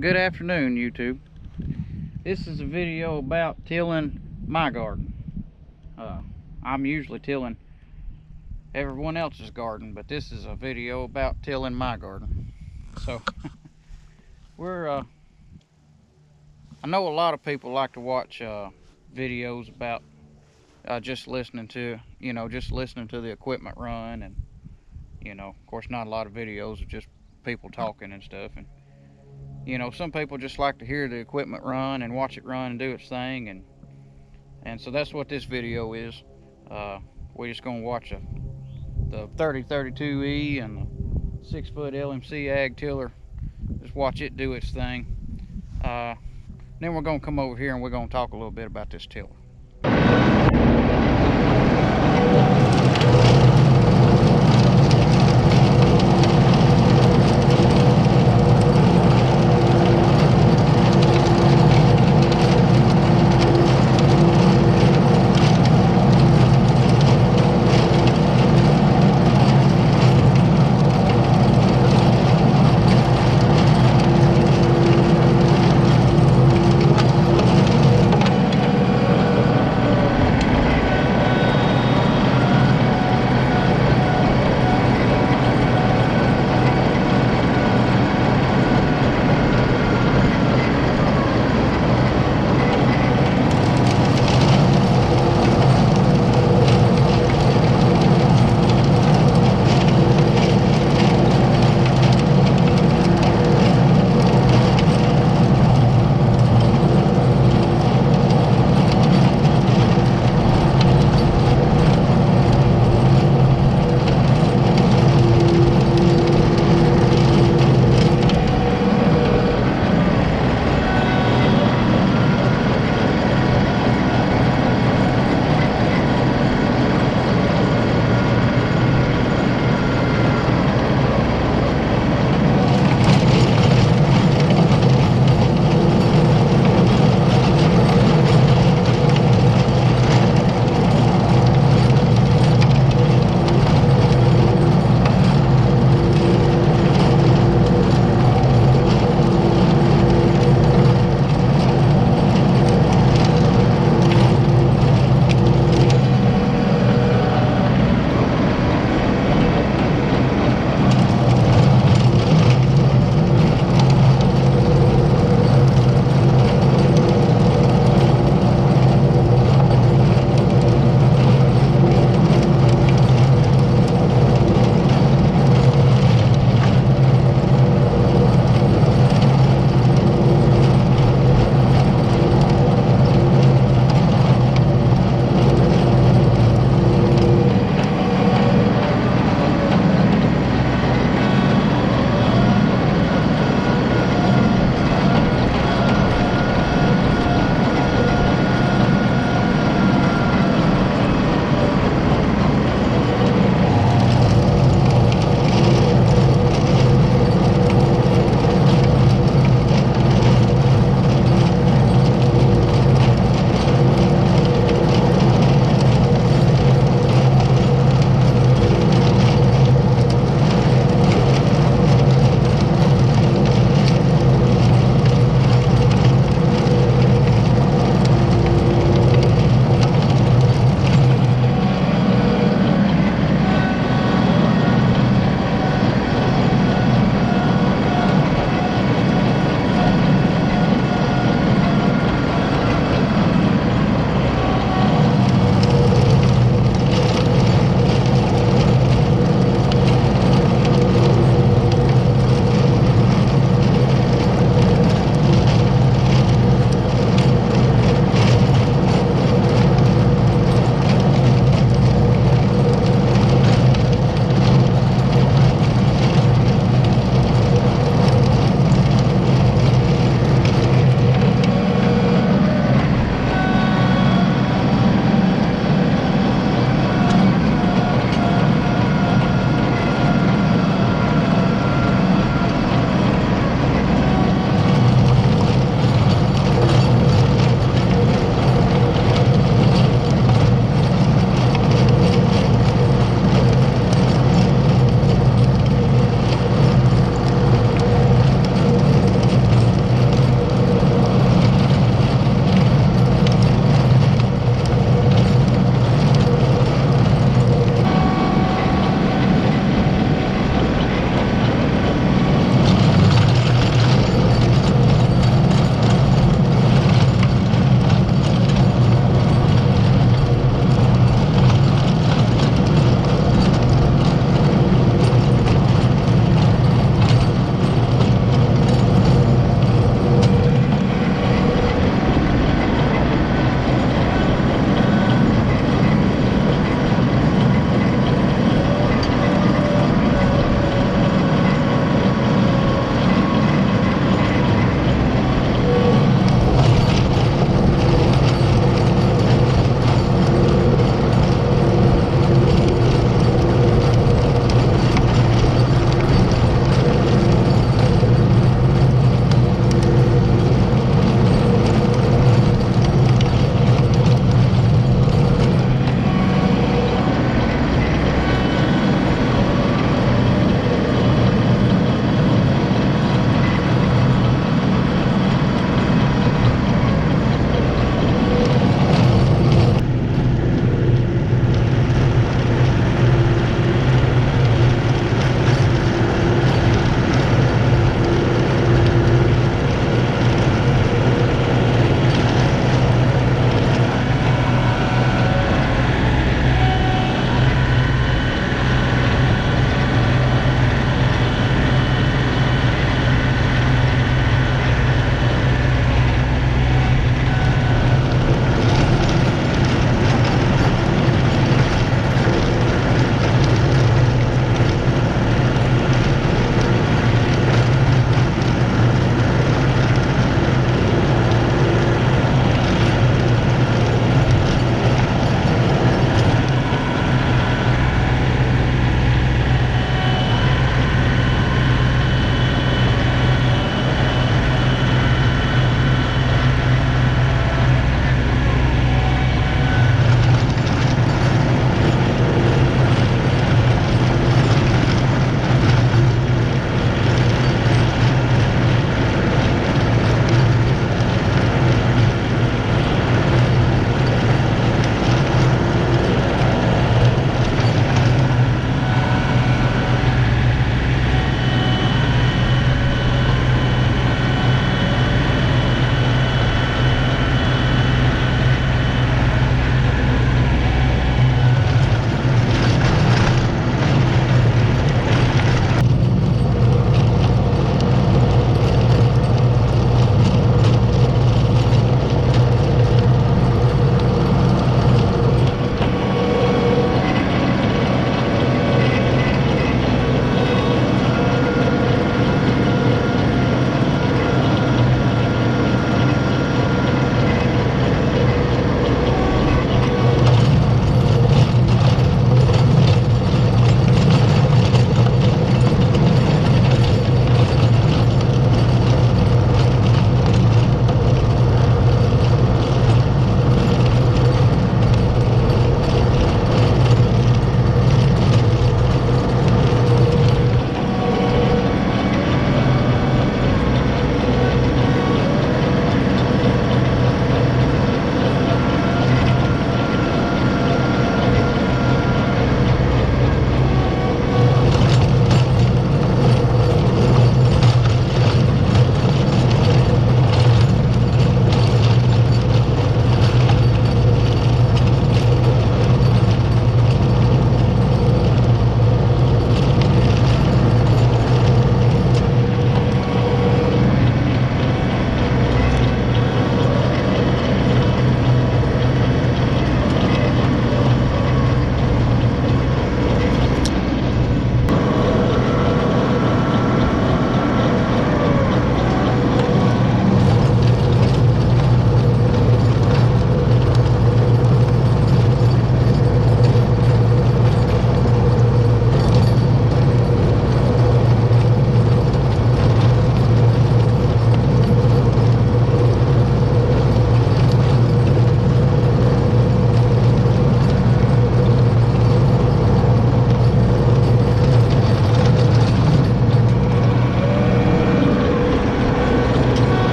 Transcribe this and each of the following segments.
Good afternoon, YouTube. This is a video about tilling my garden. I'm usually tilling everyone else's garden, but this is a video about tilling my garden. So I know a lot of people like to watch videos about just listening to the equipment run, and of course not a lot of videos of just people talking and stuff. And some people just like to hear the equipment run and watch it run and do its thing, and so that's what this video is. We're just gonna watch the 3032E and the 6-foot LMC AG Tiller. Just watch it do its thing. Then we're gonna come over here and we're gonna talk a little bit about this tiller.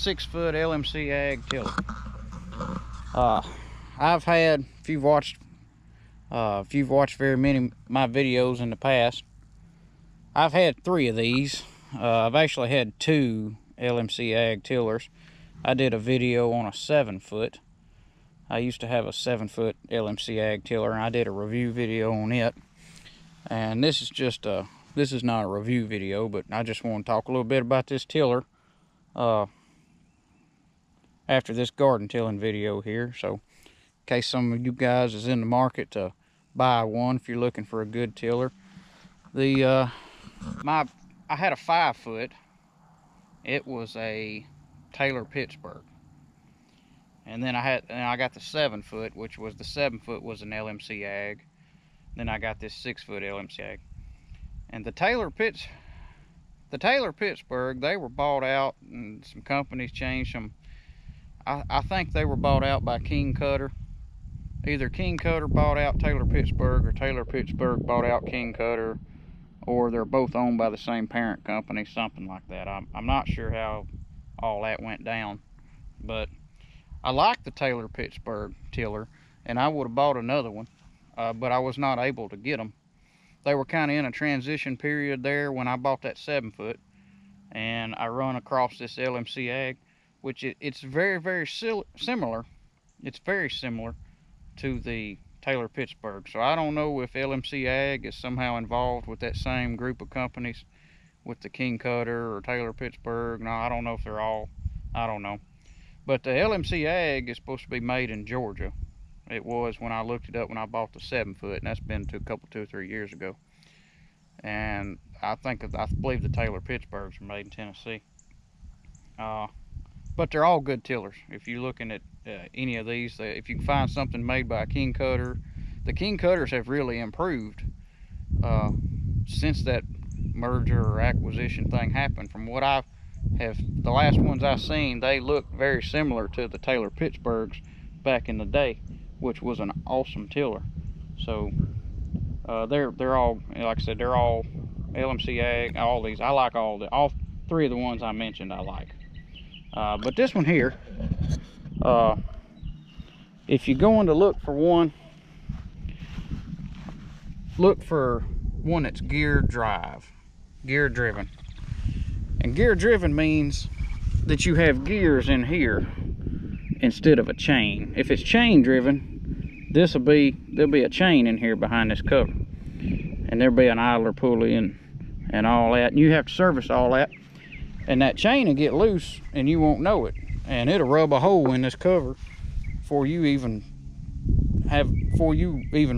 6-foot LMC AG Tiller. I've had, if you've watched very many of my videos in the past, I've had 3 of these. I've actually had 2 LMC AG Tillers. I did a video on a 7-foot. I used to have a 7-foot LMC AG Tiller, and I did a review video on it. And this is just this is not a review video, but I just want to talk a little bit about this tiller after this garden tilling video here. So in case some of you guys is in the market to buy one, if you're looking for a good tiller. I had a 5-foot. It was a Taylor Pittsburgh. And then I got the 7-foot, which was the 7-foot was an LMC AG. Then I got this 6-foot LMC AG. And the Taylor Pittsburgh, they were bought out, and some companies changed them. I think they were bought out by King Cutter. Either King Cutter bought out Taylor Pittsburgh, or Taylor Pittsburgh bought out King Cutter, or they're both owned by the same parent company, something like that. I'm not sure how all that went down, but I like the Taylor Pittsburgh tiller, and I would have bought another one, but I was not able to get them. They were kind of in a transition period there when I bought that 7-foot, and I run across this LMC AG, which it's very, very similar. It's very similar to the Taylor Pittsburgh. So I don't know if LMC AG is somehow involved with that same group of companies with the King Cutter or Taylor Pittsburgh. No, I don't know if they're all, I don't know. But the LMC AG is supposed to be made in Georgia. It was when I looked it up when I bought the 7-foot, and that's been 2 or 3 years ago. And I believe the Taylor Pittsburghs are made in Tennessee. But they're all good tillers. If you're looking at any of these, if you can find something made by a King Cutter, the King Cutters have really improved since that merger or acquisition thing happened. From what the last ones I've seen, they look very similar to the Taylor Pittsburghs back in the day, which was an awesome tiller. So they're all, like I said, they're all LMC AG. All these I like. All 3 of the ones I mentioned I like. But this one here, if you're going to look for one, look for one that's gear driven. And gear driven means that you have gears in here instead of a chain. If it's chain driven, there'll be a chain in here behind this cover, and there'll be an idler pulley and all that, and you have to service all that, and that chain will get loose and you won't know it, and it'll rub a hole in this cover before you even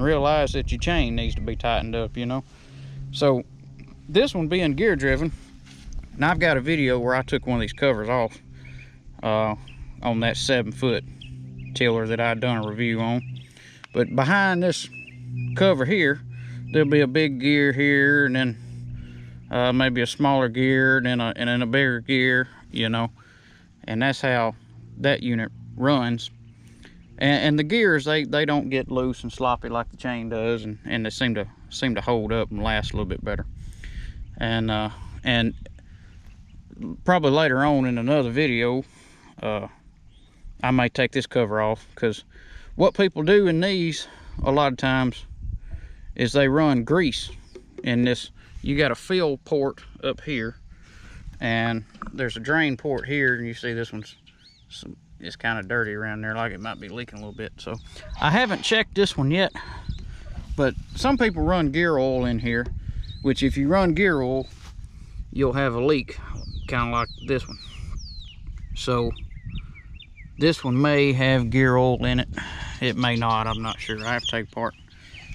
realize that your chain needs to be tightened up, you know. So this one being gear driven, and I've got a video where I took one of these covers off on that 7-foot tiller that I'd done a review on. But behind this cover here, there'll be a big gear here, and then maybe a smaller gear, and then a bigger gear, you know. And that's how that unit runs. And the gears, they don't get loose and sloppy like the chain does, and they seem to hold up and last a little bit better. And probably later on in another video, I may take this cover off, because what people do in these a lot of times is they run grease in this. You got a fill port up here, and there's a drain port here, and you see this one's it's kind of dirty around there, like it might be leaking a little bit. So I haven't checked this one yet, but some people run gear oil in here, which if you run gear oil, you'll have a leak, kind of like this one. So this one may have gear oil in it. It may not, I'm not sure. I have to take it apart,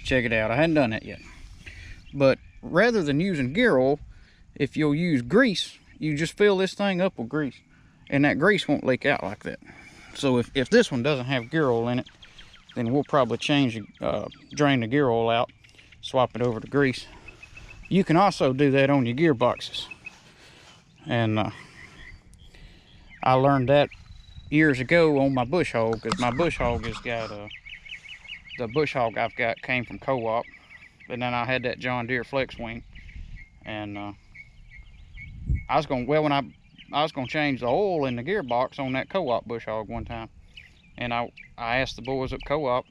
check it out. I hadn't done that yet. But rather than using gear oil, if you'll use grease, you just fill this thing up with grease, and that grease won't leak out like that. So if this one doesn't have gear oil in it, then we'll probably drain the gear oil out, swap it over to grease. You can also do that on your gearboxes. And I learned that years ago on my bush hog, because my bush hog has got the bush hog I've got came from co-op, and then I had that John Deere flex wing, and I was going, well, when was gonna change the oil in the gearbox on that co-op bush hog one time, and I asked the boys at co-op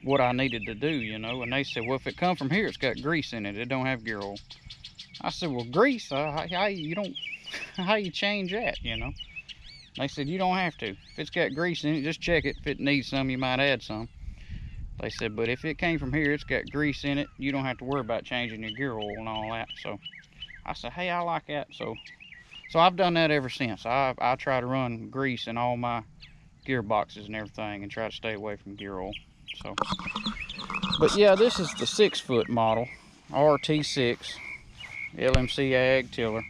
what I needed to do, you know, and they said, well, if it come from here, it's got grease in it. It don't have gear oil. I said, well, grease? How you change that, you know? They said, you don't have to. If it's got grease in it, just check it. If it needs some, you might add some. They said, but if it came from here, it's got grease in it, you don't have to worry about changing your gear oil and all that. So I said, hey, I like that. So I've done that ever since. I try to run grease in all my gearboxes and everything and try to stay away from gear oil. So, but yeah, this is the 6-foot model, RT6 LMC AG Tiller,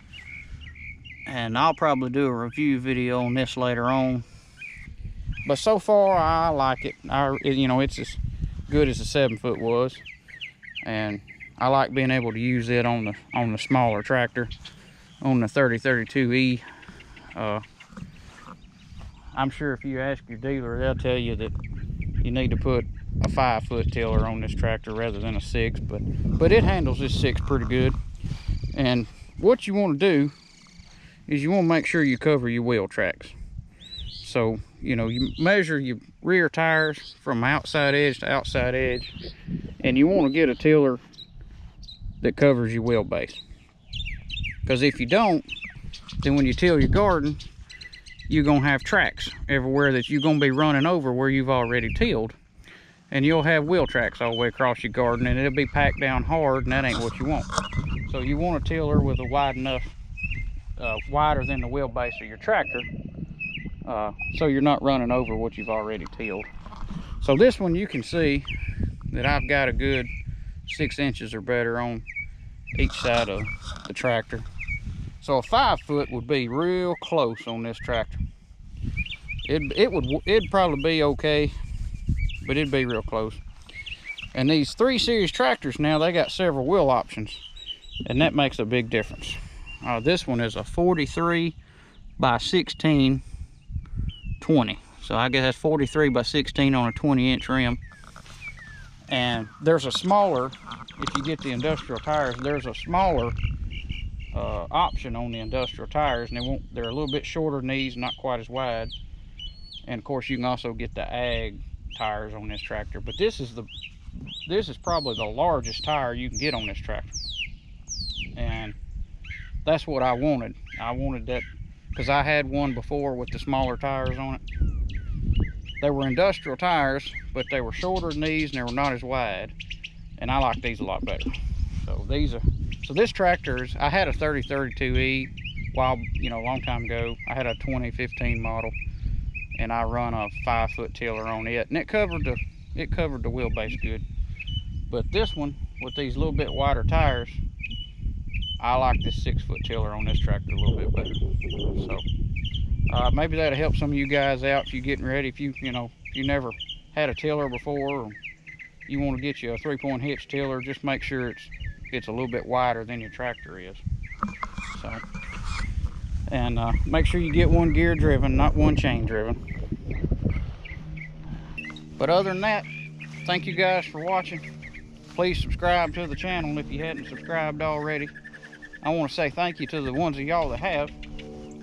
and I'll probably do a review video on this later on. But so far, I like it. You know, it's as good as the 7-foot was, and I like being able to use it on the smaller tractor, on the 3032E. I'm sure if you ask your dealer, they'll tell you that you need to put a 5-foot tiller on this tractor rather than a 6, but it handles this 6 pretty good. And what you want to do is you want to make sure you cover your wheel tracks. So, you know, you measure your rear tires from outside edge to outside edge, and you want to get a tiller that covers your wheelbase. Because if you don't, then when you till your garden, you're going to have tracks everywhere that you're going to be running over where you've already tilled. And you'll have wheel tracks all the way across your garden, and it'll be packed down hard, and that ain't what you want. So you want a tiller with a wide enough, wider than the wheelbase of your tractor, so you're not running over what you've already tilled. So this one, you can see that I've got a good 6 inches or better on each side of the tractor. So a 5-foot would be real close on this tractor. It'd probably be okay, but it'd be real close. And these 3 Series tractors now, they got several wheel options, and that makes a big difference. This one is a 43 by 16 20. So I guess that's 43 by 16 on a 20-inch rim. And there's a smaller, if you get the industrial tires, there's a smaller option on the industrial tires, and they're a little bit shorter than these, not quite as wide. And of course, you can also get the ag tires on this tractor, but this is probably the largest tire you can get on this tractor, and that's what I wanted. I wanted that because I had one before with the smaller tires on it. They were industrial tires, but they were shorter than these, and they were not as wide, and I like these a lot better. So this tractor is, I had a 3032E a long time ago. I had a 2015 model, and I run a 5-foot tiller on it, and it covered the wheelbase good. But this one, with these little bit wider tires, I like this 6-foot tiller on this tractor a little bit better. So maybe that'll help some of you guys out if you're getting ready. If you never had a tiller before, or you want to get you a 3-point hitch tiller, just make sure it's a little bit wider than your tractor is. So, and make sure you get one gear driven, not one chain driven. But other than that, thank you guys for watching. Please subscribe to the channel if you hadn't subscribed already. I want to say thank you to the ones of y'all that have.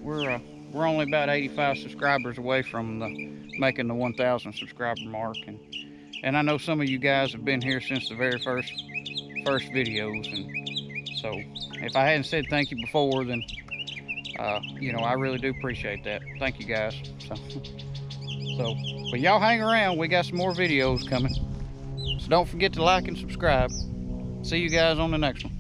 We're only about 85 subscribers away from making the 1,000 subscriber mark, and I know some of you guys have been here since the very first videos, and so if I hadn't said thank you before, then I really do appreciate that. Thank you guys. But y'all hang around, we got some more videos coming, so don't forget to like and subscribe. See you guys on the next one.